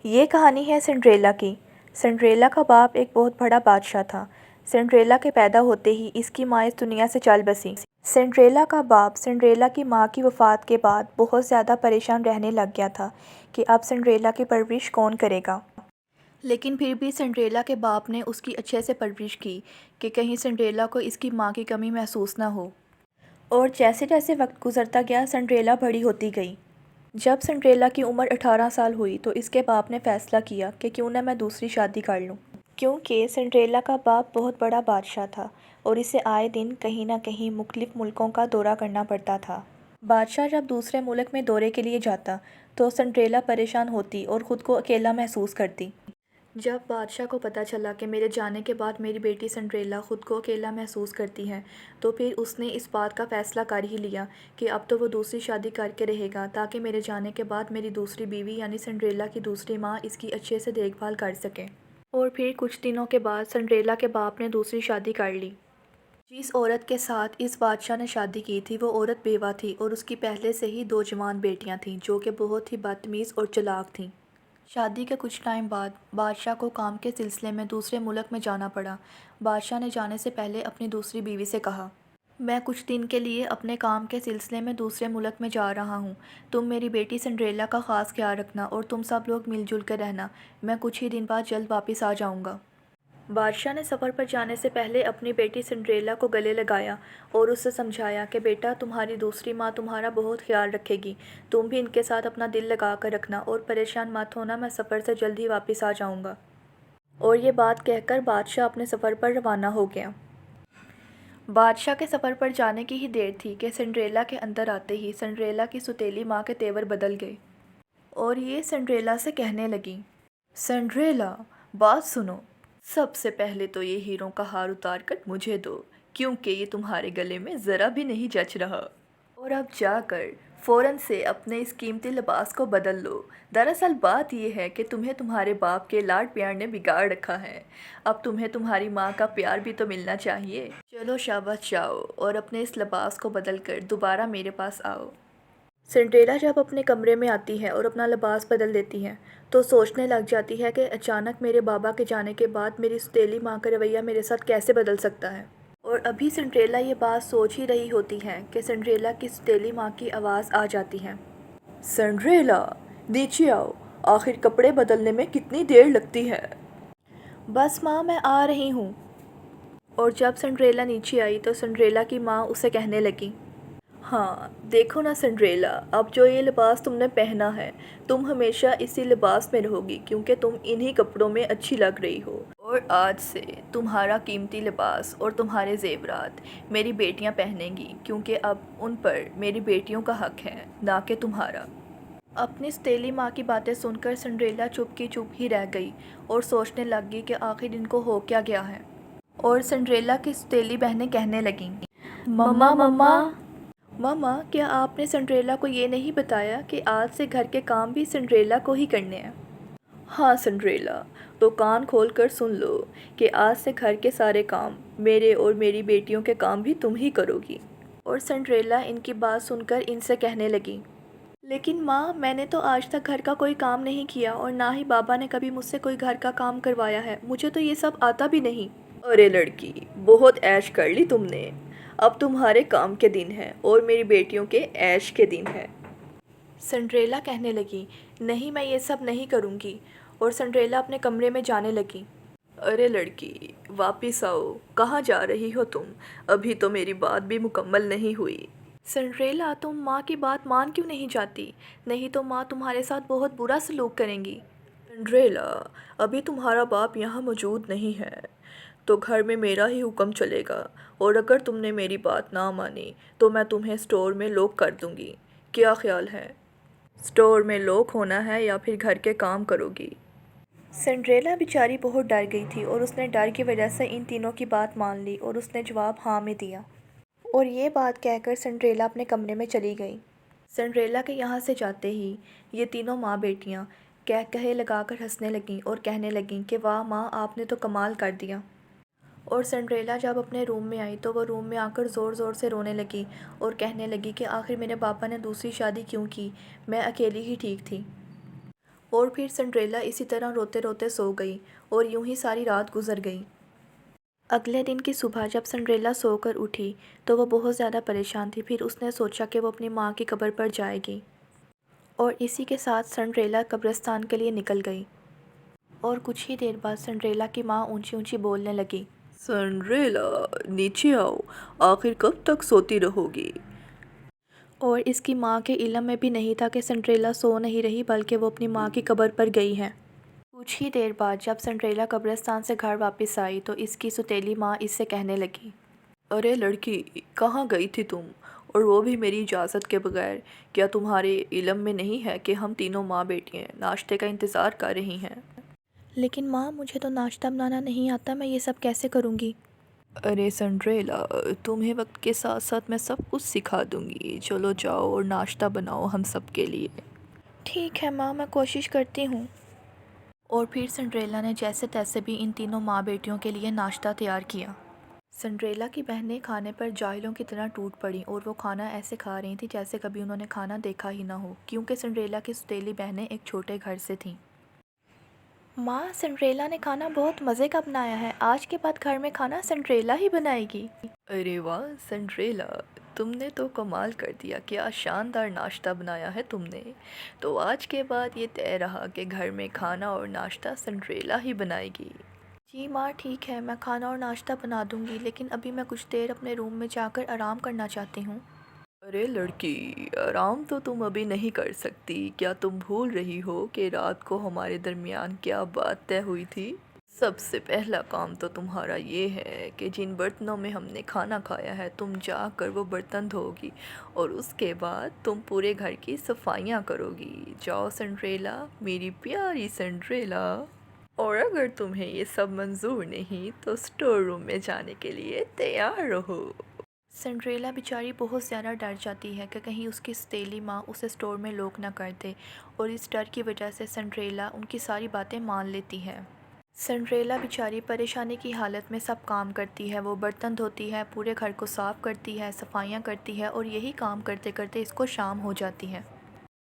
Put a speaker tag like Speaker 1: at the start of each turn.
Speaker 1: یہ کہانی ہے سنڈریلا کی۔ سنڈریلا کا باپ ایک بہت بڑا بادشاہ تھا۔ سنڈریلا کے پیدا ہوتے ہی اس کی ماں اس دنیا سے چل بسی۔ سنڈریلا کا باپ سنڈریلا کی ماں کی وفات کے بعد بہت زیادہ پریشان رہنے لگ گیا تھا کہ اب سنڈریلا کی پرورش کون کرے گا۔ لیکن پھر بھی سنڈریلا کے باپ نے اس کی اچھے سے پرورش کی کہ کہیں سنڈریلا کو اس کی ماں کی کمی محسوس نہ ہو۔ اور جیسے جیسے وقت گزرتا گیا سنڈریلا بڑی ہوتی گئی۔ جب سنڈریلا کی عمر 18 سال ہوئی تو اس کے باپ نے فیصلہ کیا کہ کیوں نہ میں دوسری شادی کر لوں، کیونکہ سنڈریلا کا باپ بہت بڑا بادشاہ تھا اور اسے آئے دن کہیں نہ کہیں مختلف ملکوں کا دورہ کرنا پڑتا تھا۔ بادشاہ جب دوسرے ملک میں دورے کے لیے جاتا تو سنڈریلا پریشان ہوتی اور خود کو اکیلا محسوس کرتی۔ جب بادشاہ کو پتہ چلا کہ میرے جانے کے بعد میری بیٹی سنڈریلا خود کو اکیلا محسوس کرتی ہے تو پھر اس نے اس بات کا فیصلہ کر ہی لیا کہ اب تو وہ دوسری شادی کر کے رہے گا تاکہ میرے جانے کے بعد میری دوسری بیوی یعنی سنڈریلا کی دوسری ماں اس کی اچھے سے دیکھ بھال کر سکے۔ اور پھر کچھ دنوں کے بعد سنڈریلا کے باپ نے دوسری شادی کر لی۔ جس عورت کے ساتھ اس بادشاہ نے شادی کی تھی وہ عورت بیوہ تھی اور اس کی پہلے سے ہی 2 جوان بیٹیاں تھیں جو کہ بہت ہی بدتمیز اور چلاک تھیں۔ شادی کے کچھ ٹائم بعد بادشاہ کو کام کے سلسلے میں دوسرے ملک میں جانا پڑا۔ بادشاہ نے جانے سے پہلے اپنی دوسری بیوی سے کہا، میں کچھ دن کے لیے اپنے کام کے سلسلے میں دوسرے ملک میں جا رہا ہوں، تم میری بیٹی سنڈریلا کا خاص خیال رکھنا اور تم سب لوگ مل جل کر رہنا، میں کچھ ہی دن بعد جلد واپس آ جاؤں گا۔ بادشاہ نے سفر پر جانے سے پہلے اپنی بیٹی سنڈریلا کو گلے لگایا اور اسے سمجھایا کہ بیٹا تمہاری دوسری ماں تمہارا بہت خیال رکھے گی، تم بھی ان کے ساتھ اپنا دل لگا کر رکھنا اور پریشان مت ہونا، میں سفر سے جلد ہی واپس آ جاؤں گا۔ اور یہ بات کہہ کر بادشاہ اپنے سفر پر روانہ ہو گیا۔ بادشاہ کے سفر پر جانے کی ہی دیر تھی کہ سنڈریلا کے اندر آتے ہی سنڈریلا کی سوتیلی ماں کے تیور بدل گئے اور یہ سنڈریلا سے کہنے لگی، سنڈریلا بات سنو، سب سے پہلے تو یہ ہیروں کا ہار اتار کر مجھے دو کیونکہ یہ تمہارے گلے میں ذرا بھی نہیں جچ رہا، اور اب جا کر فوراً سے اپنے اس قیمتی لباس کو بدل لو۔ دراصل بات یہ ہے کہ تمہیں تمہارے باپ کے لاڈ پیار نے بگاڑ رکھا ہے، اب تمہیں تمہاری ماں کا پیار بھی تو ملنا چاہیے۔ چلو شاباش جاؤ اور اپنے اس لباس کو بدل کر دوبارہ میرے پاس آؤ۔ سنڈریلا جب اپنے کمرے میں آتی ہے اور اپنا لباس بدل دیتی ہے تو سوچنے لگ جاتی ہے کہ اچانک میرے بابا کے جانے کے بعد میری سوتیلی ماں کا رویہ میرے ساتھ کیسے بدل سکتا ہے۔ اور ابھی سنڈریلا یہ بات سوچ ہی رہی ہوتی ہے کہ سنڈریلا کی سوتیلی ماں کی آواز آ جاتی ہے، سنڈریلا نیچے آؤ، آخر کپڑے بدلنے میں کتنی دیر لگتی ہے؟ بس ماں میں آ رہی ہوں۔ اور جب سنڈریلا نیچے آئی تو سنڈریلا کی ماں اسے کہنے لگی، ہاں دیکھو نا سنڈریلا، اب جو یہ لباس تم نے پہنا ہے تم ہمیشہ اسی لباس میں رہو گی کیونکہ تم انہی کپڑوں میں اچھی لگ رہی ہو، اور آج سے تمہارا قیمتی لباس اور تمہارے زیورات میری بیٹیاں پہنیں گی کیونکہ اب ان پر میری بیٹیوں کا حق ہے نہ کہ تمہارا۔ اپنی سوتیلی ماں کی باتیں سن کر سنڈریلا چپ کی چپ ہی رہ گئی اور سوچنے لگ گئی کہ آخر ان کو ہو کیا گیا ہے۔ اور سنڈریلا کی سوتیلی بہنیں کہنے لگیں، مما مما مما کیا آپ نے سنڈریلا کو یہ نہیں بتایا کہ آج سے گھر کے کام بھی سنڈریلا کو ہی کرنے ہیں؟ ہاں سنڈریلا، تو کان کھول کر سن لو کہ آج سے گھر کے سارے کام، میرے اور میری بیٹیوں کے کام بھی تم ہی کرو گی۔ اور سنڈریلا ان کی بات سن کر ان سے کہنے لگی، لیکن ماں میں نے تو آج تک گھر کا کوئی کام نہیں کیا اور نہ ہی بابا نے کبھی مجھ سے کوئی گھر کا کام کروایا ہے، مجھے تو یہ سب آتا بھی نہیں۔ ارے لڑکی، بہت عیش کر لی تم نے، اب تمہارے کام کے دن ہیں اور میری بیٹیوں کے عیش کے دن ہیں۔ سنڈریلا کہنے لگی، نہیں میں یہ سب نہیں کروں گی، اور سنڈریلا اپنے کمرے میں جانے لگی۔ ارے لڑکی واپس آؤ، کہاں جا رہی ہو تم؟ ابھی تو میری بات بھی مکمل نہیں ہوئی۔ سنڈریلا تم ماں کی بات مان کیوں نہیں جاتی؟ نہیں تو ماں تمہارے ساتھ بہت برا سلوک کریں گی۔ سنڈریلا ابھی تمہارا باپ یہاں موجود نہیں ہے تو گھر میں میرا ہی حکم چلے گا، اور اگر تم نے میری بات نہ مانی تو میں تمہیں اسٹور میں لوک کر دوں گی، کیا خیال ہے؟ اسٹور میں لوک ہونا ہے یا پھر گھر کے کام کرو گی؟ سنڈریلا بیچاری بہت ڈر گئی تھی اور اس نے ڈر کی وجہ سے ان تینوں کی بات مان لی اور اس نے جواب ہاں میں دیا۔ اور یہ بات کہہ کر سنڈریلا اپنے کمرے میں چلی گئی۔ سنڈریلا کے یہاں سے جاتے ہی یہ تینوں ماں بیٹیاں کہے لگا کر ہنسنے لگیں اور کہنے لگیں کہ واہ ماں آپ نے تو کمال کر دیا۔ اور سنڈریلا جب اپنے روم میں آئی تو وہ روم میں آ کر زور زور سے رونے لگی اور کہنے لگی کہ آخر میرے پاپا نے دوسری شادی کیوں کی، میں اکیلی ہی ٹھیک تھی۔ اور پھر سنڈریلا اسی طرح روتے روتے سو گئی اور یوں ہی ساری رات گزر گئی۔ اگلے دن کی صبح جب سنڈریلا سو کر اٹھی تو وہ بہت زیادہ پریشان تھی۔ پھر اس نے سوچا کہ وہ اپنی ماں کی قبر پر جائے گی، اور اسی کے ساتھ سنڈریلا قبرستان کے لیے نکل گئی۔ اور کچھ ہی دیر بعد سنڈریلا کی ماں اونچی اونچی بولنے لگی،
Speaker 2: سنڈریلا نیچے آؤ، آخر کب تک سوتی رہو گی؟
Speaker 1: اور اس کی ماں کے علم میں بھی نہیں تھا کہ سنڈریلا سو نہیں رہی بلکہ وہ اپنی ماں کی قبر پر گئی ہے۔ کچھ ہی دیر بعد جب سنڈریلا قبرستان سے گھر واپس آئی تو اس کی سوتیلی ماں اس سے کہنے لگی،
Speaker 2: ارے لڑکی، کہاں گئی تھی تم؟ اور وہ بھی میری اجازت کے بغیر؟ کیا تمہارے علم میں نہیں ہے کہ ہم تینوں ماں بیٹی ہیں ناشتے کا انتظار کر رہی ہیں؟
Speaker 1: لیکن ماں مجھے تو ناشتہ بنانا نہیں آتا، میں یہ سب کیسے کروں گی؟
Speaker 2: ارے سنڈریلا، تمہیں وقت کے ساتھ ساتھ میں سب کچھ سکھا دوں گی۔ چلو جاؤ اور ناشتہ بناؤ ہم سب کے لیے۔
Speaker 1: ٹھیک ہے ماں، میں کوشش کرتی ہوں۔ اور پھر سنڈریلا نے جیسے تیسے بھی ان تینوں ماں بیٹیوں کے لیے ناشتہ تیار کیا۔ سنڈریلا کی بہنیں کھانے پر جاہلوں کی طرح ٹوٹ پڑیں اور وہ کھانا ایسے کھا رہی تھیں جیسے کبھی انہوں نے کھانا دیکھا ہی نہ ہو، کیونکہ سنڈریلا کی سوتیلی بہنیں ایک چھوٹے گھر سے تھیں۔ ماں، سنڈریلا نے کھانا بہت مزے کا بنایا ہے، آج کے بعد گھر میں کھانا سنڈریلا ہی بنائے گی۔
Speaker 2: ارے واہ سنڈریلا، تم نے تو کمال کر دیا، کیا شاندار ناشتہ بنایا ہے تم نے۔ تو آج کے بعد یہ طے رہا کہ گھر میں کھانا اور ناشتہ سنڈریلا ہی بنائے گی۔
Speaker 1: جی ماں ٹھیک ہے، میں کھانا اور ناشتہ بنا دوں گی، لیکن ابھی میں کچھ دیر اپنے روم میں جا کر آرام کرنا چاہتی ہوں۔
Speaker 2: ارے لڑکی، آرام تو تم ابھی نہیں کر سکتی۔ کیا تم بھول رہی ہو کہ رات کو ہمارے درمیان کیا بات طے ہوئی تھی؟ سب سے پہلا کام تو تمہارا یہ ہے کہ جن برتنوں میں ہم نے کھانا کھایا ہے تم جا کر وہ برتن دھو گی، اور اس کے بعد تم پورے گھر کی صفائیاں کرو گی۔ جاؤ سنڈریلا، میری پیاری سنڈریلا۔ اور اگر تمہیں یہ سب منظور نہیں تو اسٹور روم میں جانے کے لیے تیار رہو۔
Speaker 1: سنڈریلا بیچاری بہت زیادہ ڈر جاتی ہے کہ کہیں اس کی سوتیلی ماں اسے اسٹور میں لوک نہ کر دے، اور اس ڈر کی وجہ سے سنڈریلا ان کی ساری باتیں مان لیتی ہے۔ سنڈریلا بیچاری پریشانی کی حالت میں سب کام کرتی ہے، وہ برتن دھوتی ہے، پورے گھر کو صاف کرتی ہے، صفائیاں کرتی ہے، اور یہی کام کرتے کرتے اس کو شام ہو جاتی ہے۔